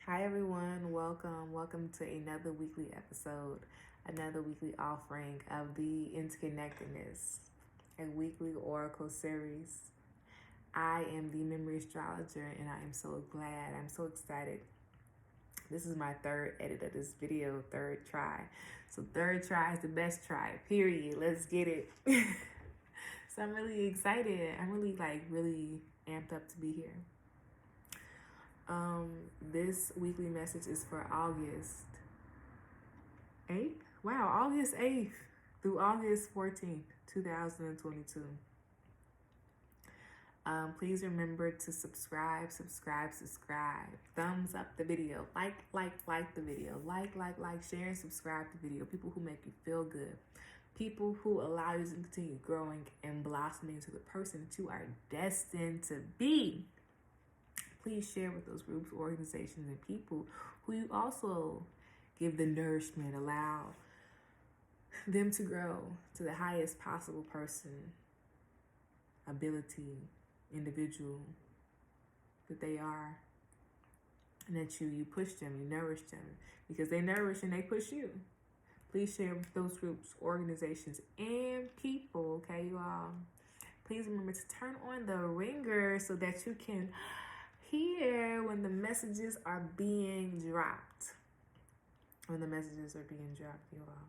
Hi everyone, welcome to another weekly episode, another weekly offering of the Interconnected-ness, a weekly oracle series. I am the Memory Astrologer and I am so glad, I'm so excited. This is my third edit of this video, third try. So third try is the best try, period. Let's get it. So I'm really excited. I'm really amped up to be here. This weekly message is for August 8th. Wow, August 8th through August 14th, 2022. Please remember to subscribe. Thumbs up the video. Like the video. Like, share and subscribe the video. People who make you feel good. People who allow you to continue growing and blossoming into the person that you are destined to be. Please share with those groups, organizations, and people who you also give the nourishment, allow them to grow to the highest possible person, ability, individual that they are. And that you push them, you nourish them, because they nourish and they push you. Please share with those groups, organizations, and people, okay, you all. Please remember to turn on the ringer so that you can hear when the messages are being dropped. You all.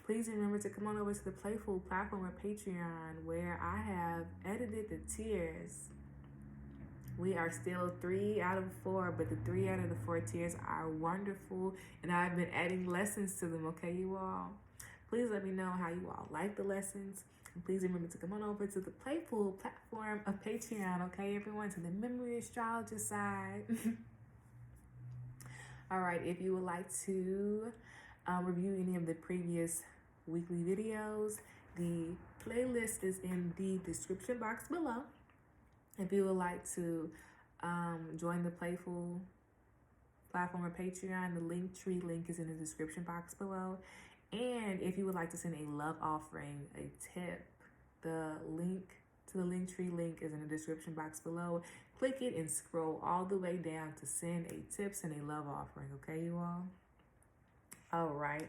Please remember to come on over to the Playful platform of Patreon, where I have edited the tiers. We are still 3 out of 4, but the 3 out of the 4 tiers are wonderful, and I've been adding lessons to them, okay, you all? Please let me know how you all like the lessons. And please remember to come on over to the Playful platform of Patreon, okay, everyone, to the Memory Astrologer side. All right, if you would like to review any of the previous weekly videos, the playlist is in the description box below. If you would like to join the Playful platform of Patreon, the Linktree link is in the description box below. And if you would like to send a love offering, a tip, the link to the Linktree link is in the description box below. Click it and scroll all the way down to send a tip and a love offering, okay, you all? All right.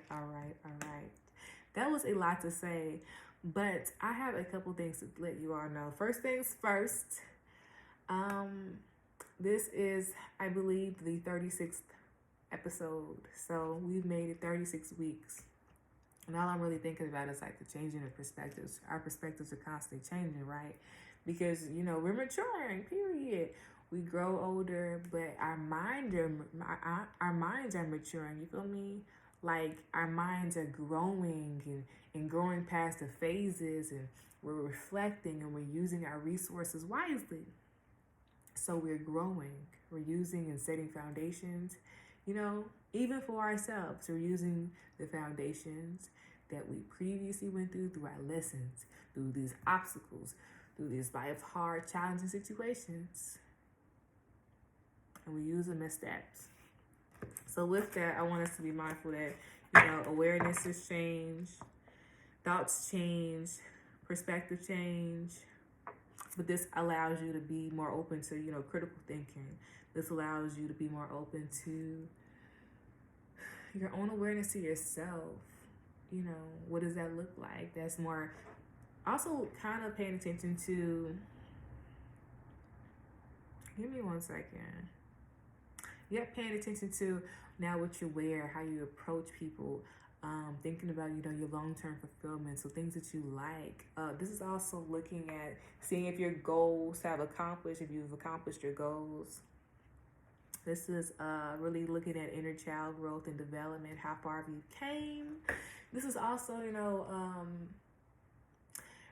That was a lot to say, but I have a couple things to let you all know. First things first, this is, I believe, the 36th episode. So we've made it 36 weeks. And all I'm really thinking about is like the changing of perspectives. Our perspectives are constantly changing, right? Because, we're maturing, period. We grow older, but our minds are maturing, you feel me? Like our minds are growing and growing past the phases, and we're reflecting and we're using our resources wisely. So we're growing, we're using and setting foundations, even for ourselves. We're using the foundations that we previously went through our lessons, through these obstacles, through these life hard, challenging situations. And we use them as steps. So with that, I want us to be mindful that, awareness has changed, thoughts change, perspective change. But this allows you to be more open to, critical thinking. This allows you to be more open to your own awareness to yourself. What does that look like? That's more also kind of paying attention to, give me 1 second. Paying attention to now what you wear, how you approach people, thinking about, your long-term fulfillment, so things that you like. This is also looking at seeing if your goals have accomplished, if you've accomplished your goals. This is really looking at inner child growth and development, how far you came. This is also,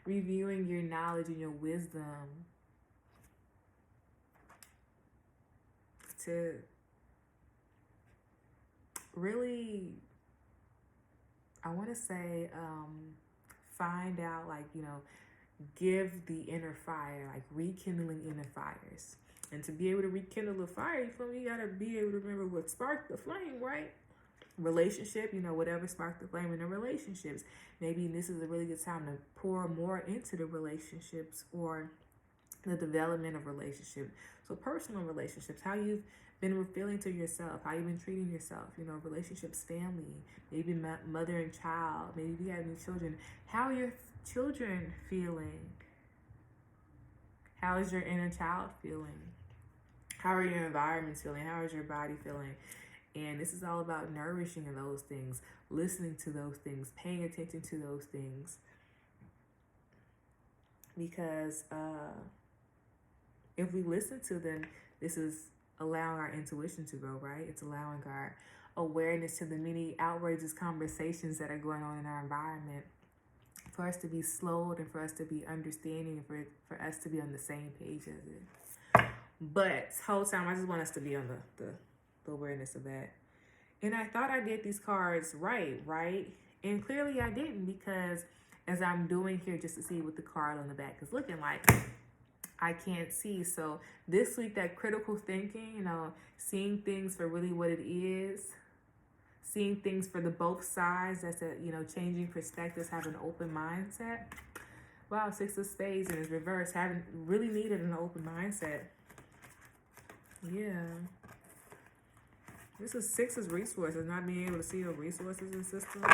reviewing your knowledge and your wisdom to really, I want to say, find out, give the inner fire, rekindling inner fires. And to be able to rekindle the fire, you gotta be able to remember what sparked the flame, right? Relationship, whatever sparked the flame in the relationships. Maybe this is a really good time to pour more into the relationships or the development of relationships. So personal relationships, how you've been feeling to yourself, how you've been treating yourself, you know, relationships, family, maybe mother and child, maybe you have any children. How are your children feeling? How is your inner child feeling? How are your environments feeling? How is your body feeling? And this is all about nourishing those things, listening to those things, paying attention to those things. Because if we listen to them, this is allowing our intuition to grow, right? It's allowing our awareness to the many outrageous conversations that are going on in our environment, for us to be slowed and for us to be understanding, and for us to be on the same page as it. But whole time, I just want us to be on the awareness of that. And I thought I did these cards right? And clearly I didn't, because as I'm doing here just to see what the card on the back is looking like, I can't see. So this week, that critical thinking, you know, seeing things for really what it is, seeing things for the both sides, that's a, you know, changing perspectives, having an open mindset. Wow, 6 of Spades in its reverse, having really needed an open mindset. Yeah. This is 6 of resources, not being able to see your resources and systems.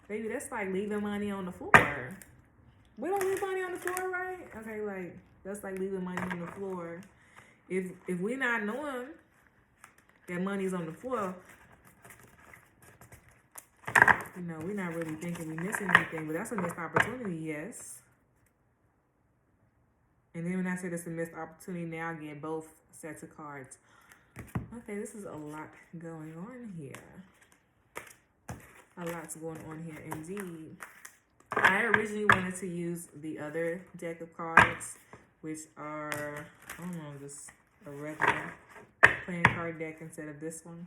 Baby, that's like leaving money on the floor. We don't leave money on the floor, right? Okay, like, that's like leaving money on the floor. If we're not knowing that money's on the floor, you know, we're not really thinking we're missing anything, but that's a missed opportunity, yes. And then when I said it's a missed opportunity, now I get both sets of cards. Okay, this is a lot going on here. A lot's going on here indeed. I originally wanted to use the other deck of cards, which are, I don't know, just a regular playing card deck instead of this one.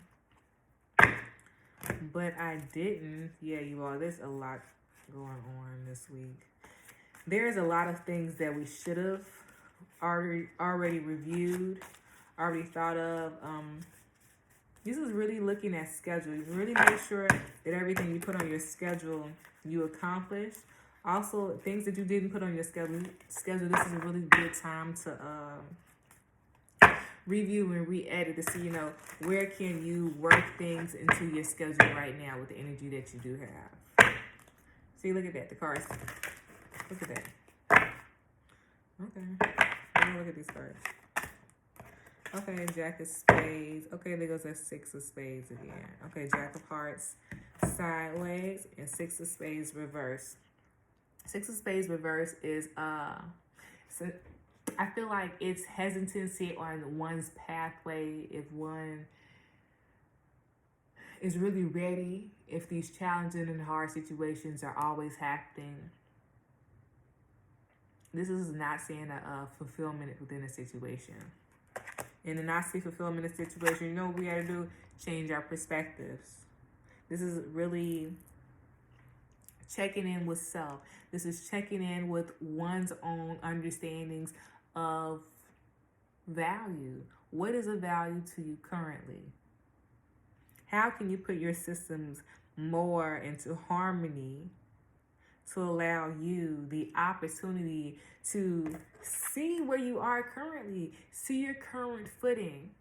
But I didn't. Yeah, you all, there's a lot going on this week. There's a lot of things that we should have already reviewed, already thought of. This is really looking at schedule. You really make sure that everything you put on your schedule, you accomplish. Also, things that you didn't put on your schedule, this is a really good time to review and re-edit to see, you know, where can you work things into your schedule right now with the energy that you do have. See, look at that, the cards. Look at that. Okay, look at these cards. Okay, Jack of Spades. Okay, there goes that 6 of Spades again. Okay, Jack of Hearts sideways and 6 of Spades reverse. 6 of Spades reverse is, so I feel like it's hesitancy on one's pathway if one is really ready, if these challenging and hard situations are always happening. This is not seeing a fulfillment within a situation. And to not see fulfillment in a situation, you know what we got to do? Change our perspectives. This is really checking in with self. This is checking in with one's own understandings of value. What is a value to you currently? How can you put your systems more into harmony to allow you the opportunity to see where you are currently, see your current footing,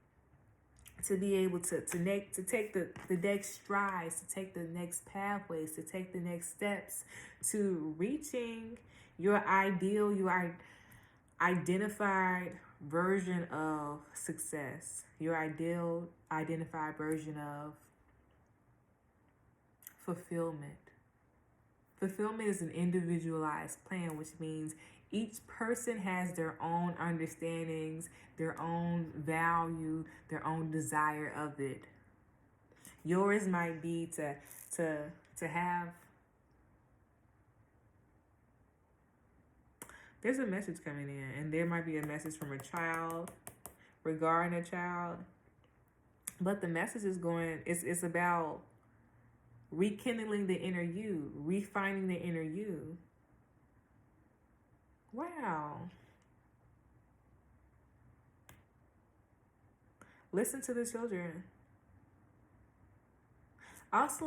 to be able to take the next strides, to take the next pathways, to take the next steps to reaching your ideal, your identified version of success, your ideal identified version of fulfillment. Fulfillment is an individualized plan, which means each person has their own understandings, their own value, their own desire of it. Yours might be to have. There's a message coming in, and there might be a message from a child regarding a child. But the message is going, it's about rekindling the inner you, refining the inner you. Wow. Listen to the children. Also,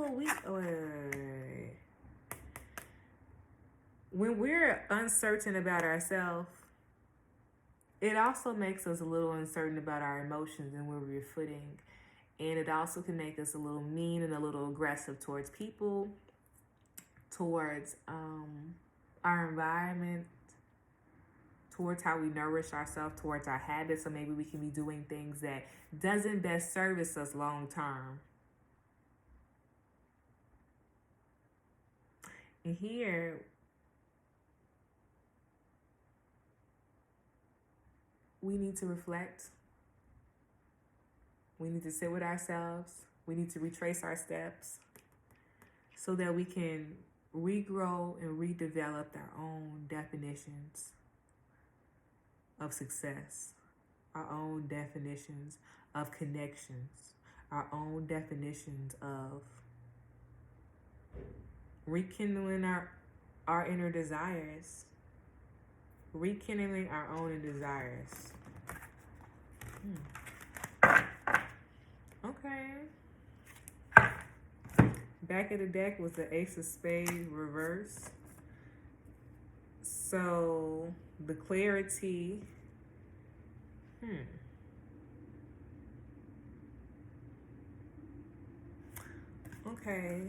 when we're uncertain about ourselves, it also makes us a little uncertain about our emotions and where we're footing. And it also can make us a little mean and a little aggressive towards people, towards our environment, towards how we nourish ourselves, towards our habits. So maybe we can be doing things that doesn't best service us long term. And here, we need to reflect. We need to sit with ourselves. We need to retrace our steps so that we can regrow and redevelop our own definitions of success, our own definitions of connections, our own definitions of rekindling our inner desires, rekindling our own desires. Okay. Back of the deck was the Ace of Spades reverse. So the clarity. Okay.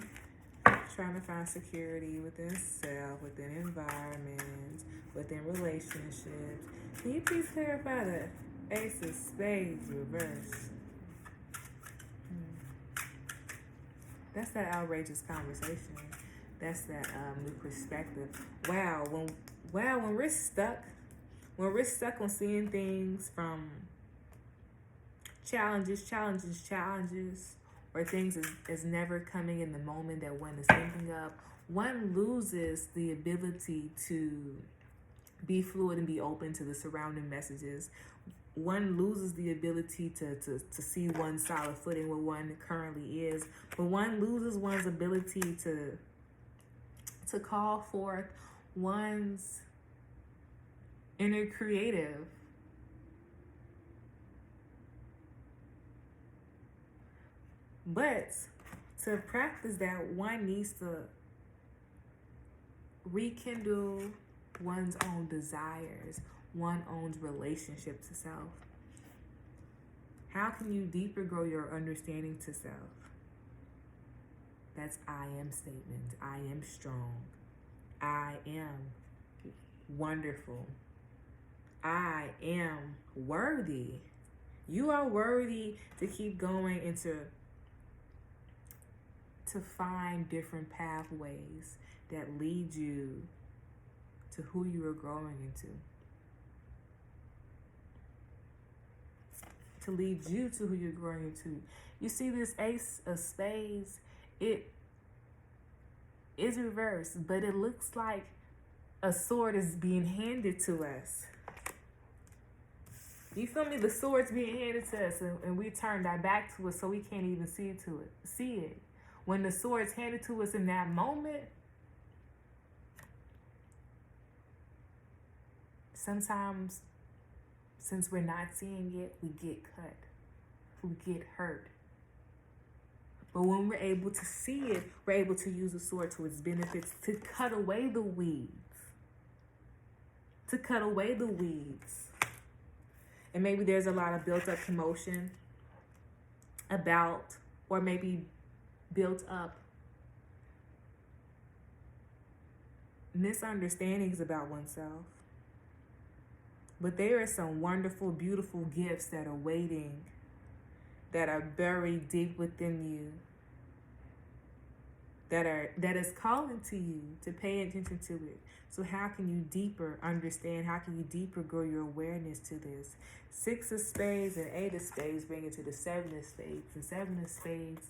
Trying to find security within self, within environment, within relationships. Can you please clarify the Ace of Spades reverse? That's that outrageous conversation. That's that new perspective. Wow, when we're stuck on seeing things from challenges, or things is never coming in the moment that one is thinking of, one loses the ability to be fluid and be open to the surrounding messages. One loses the ability to see one's solid footing where one currently is, but one loses one's ability to call forth one's inner creative. But to practice that, one needs to rekindle one's own desires, one's own relationship to self. How can you deeper grow your understanding to self? That's I am statement. I am strong. I am wonderful. I am worthy. You are worthy to keep going and to find different pathways that lead you to who you are growing into. To lead you to who you're growing into. You see this Ace of Spades, it is reversed, but it looks like a sword is being handed to us. You feel me? The sword's being handed to us, and we turned our back to it, so we can't even see it. When the sword's handed to us in that moment, sometimes, since we're not seeing it, we get cut. We get hurt. But when we're able to see it, we're able to use the sword to its benefits to cut away the weeds. And maybe there's a lot of built up commotion about, or maybe built up misunderstandings about oneself. But there are some wonderful, beautiful gifts that are waiting, that are buried deep within you, that is calling to you to pay attention to it. So how can you deeper understand? How can you deeper grow your awareness to this? 6 of Spades and 8 of Spades bring it to the 7 of Spades. And 7 of Spades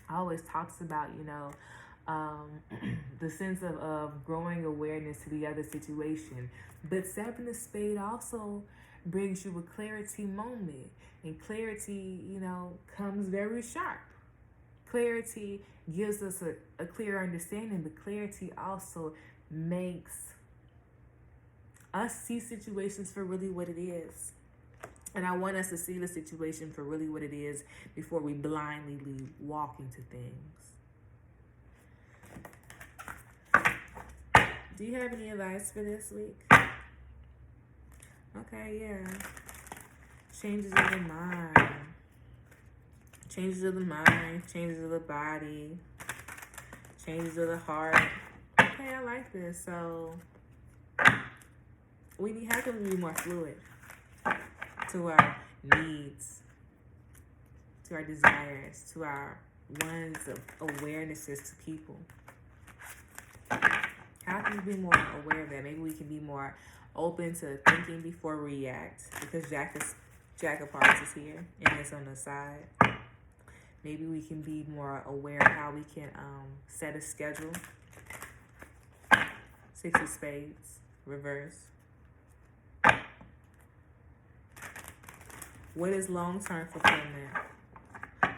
always talks about, the sense of growing awareness to the other situation. But 7 of Spades also brings you a clarity moment. And clarity, comes very sharp. Clarity gives us a clear understanding, but clarity also makes us see situations for really what it is. And I want us to see the situation for really what it is before we blindly walk into things. Do you have any advice for this week? Okay, yeah. Changes of the mind. Changes of the mind. Changes of the body. Changes of the heart. Okay, I like this. So, how can we be more fluid to our needs, to our desires, to our ones of awarenesses to people? How can we be more aware of that? Maybe we can be more open to thinking before we react, because Jack of Hearts is here and it's on the side. Maybe we can be more aware of how we can set a schedule. 6 of Spades, reverse. What is long-term fulfillment?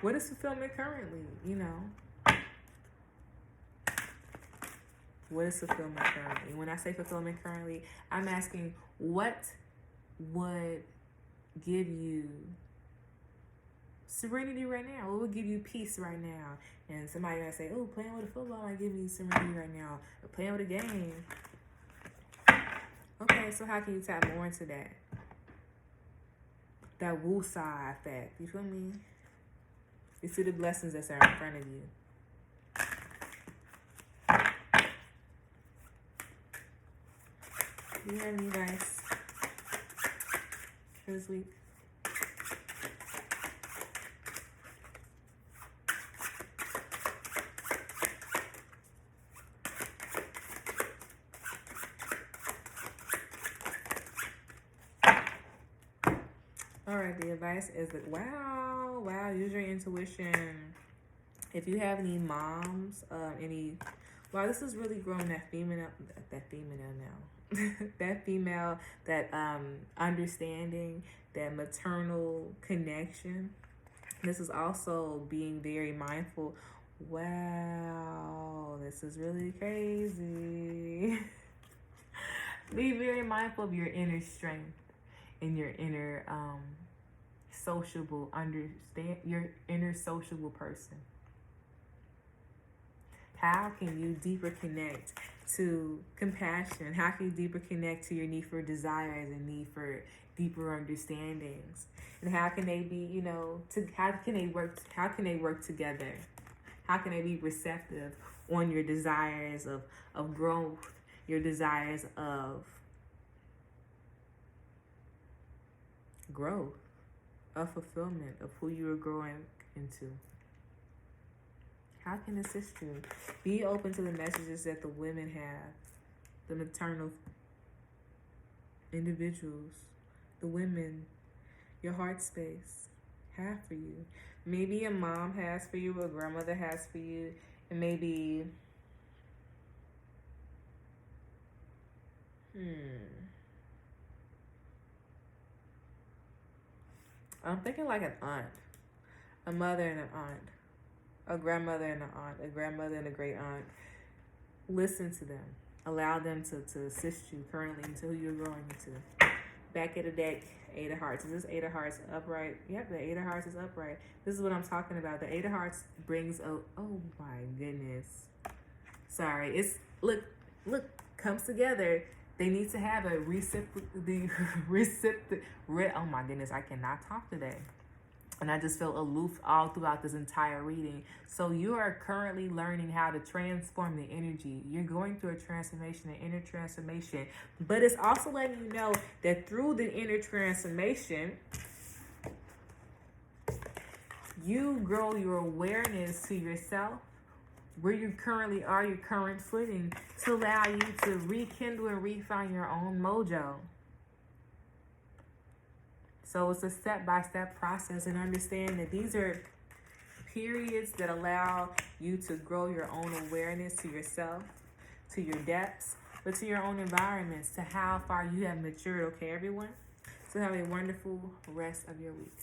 What is fulfillment currently? What is fulfillment currently? When I say fulfillment currently, I'm asking, what would give you serenity right now? What would give you peace right now? And somebody might say, oh, playing with a football might give me serenity right now. Or playing with a game. Okay, so how can you tap more into that? That woo-saw effect. You feel me? You see the blessings that are in front of you. Do you have any advice for this week? All right, the advice is that, wow, use your intuition. If you have any moms, this is really growing that female now. that female, that understanding, that maternal connection. This is also being very mindful. Wow, this is really crazy. Be very mindful of your inner strength and your inner your inner sociable person. How can you deeper connect to compassion? How can you deeper connect to your need for desires and need for deeper understandings? And how can they be, how can they work together? How can they be receptive on your desires of growth, your desires of growth, of fulfillment, of who you are growing into? How can it assist you? Be open to the messages that the women have, the maternal individuals, the women, your heart space have for you. Maybe a mom has for you, a grandmother has for you, and maybe, I'm thinking like an aunt, a mother and an aunt. A grandmother and an aunt, a grandmother and a great aunt. Listen to them. Allow them to assist you currently into who you're growing into. Back at the deck, 8 of Hearts. Is this 8 of Hearts upright? Yep, the 8 of Hearts is upright. This is what I'm talking about. The 8 of Hearts brings oh my goodness. Sorry, it's, look, comes together. They need to have a oh my goodness, I cannot talk today. And I just feel aloof all throughout this entire reading. So you are currently learning how to transform the energy. You're going through a transformation, an inner transformation. But it's also letting you know that through the inner transformation, you grow your awareness to yourself, where you currently are, your current footing, to allow you to rekindle and refine your own mojo. So it's a step-by-step process, and understand that these are periods that allow you to grow your own awareness to yourself, to your depths, but to your own environments, to how far you have matured, okay, everyone? So have a wonderful rest of your week.